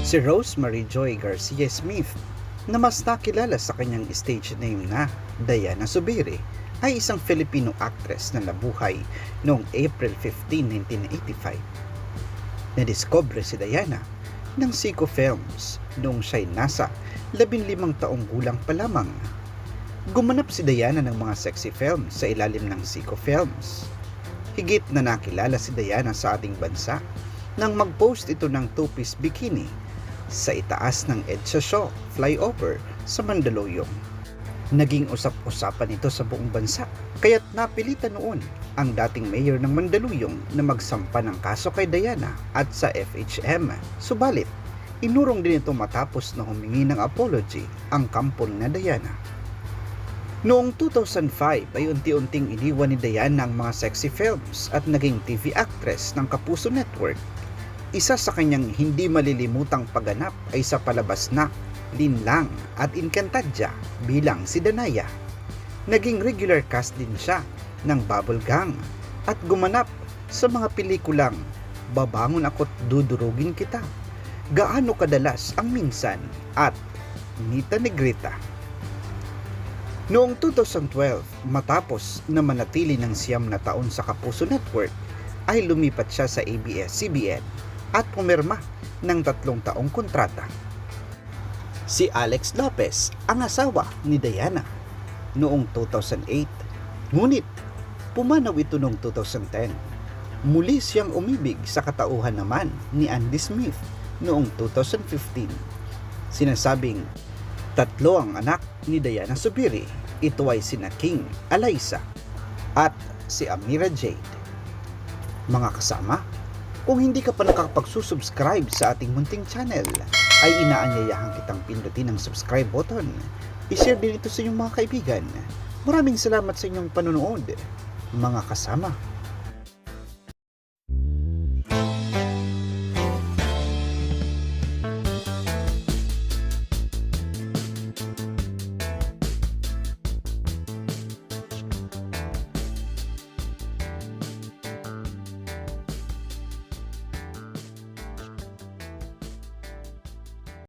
Si Rosemary Joy Garcia Smith, na mas nakilala sa kanyang stage name na Diana Zubiri, ay isang Filipino actress na nabuhay noong April 15, 1985. Nadiskubre si Diana ng Zico Films noong siya'y nasa 15 taong gulang pa lamang. Gumanap si Diana ng mga sexy films sa ilalim ng Zico Films. Higit na nakilala si Diana sa ating bansa nang mag-post ito ng two-piece bikini sa itaas ng EDSA show flyover sa Mandaluyong. Naging usap-usapan ito sa buong bansa, kaya't napilitan noon ang dating mayor ng Mandaluyong na magsampa ng kaso kay Diana at sa FHM. Subalit, inurong din ito matapos na humingi ng apology ang kampo na Diana. Noong 2005 ay unti-unting iniwan ni Diana ang mga sexy films at naging TV actress ng Kapuso Network. Isa sa kanyang hindi malilimutang pagganap ay sa palabas na Linlang at Encantadia bilang si Danaya. Naging regular cast din siya ng Bubble Gang at gumanap sa mga pelikulang Babangon Ako't Dudurugin Kita, Gaano Kadalas Ang Minsan at Nita Negrita. Noong 2012, matapos na manatili ng 9 na taon sa Kapuso Network, ay lumipat siya sa ABS-CBN at pumirma ng 3 taong kontrata. Si Alex Lopez ang asawa ni Diana noong 2008, ngunit pumanaw ito noong 2010. Muli siyang umibig sa katauhan naman ni Andy Smith noong 2015. Sinasabing 3 ang anak ni Diana Zubiri. Ito ay sina King Alaysa at si Amira Jade. Mga kasama, kung hindi ka pa nakakapagsusubscribe sa ating munting channel, ay inaanyayahan kitang pindutin ang subscribe button. I-share din ito sa inyong mga kaibigan. Maraming salamat sa inyong panonood, mga kasama.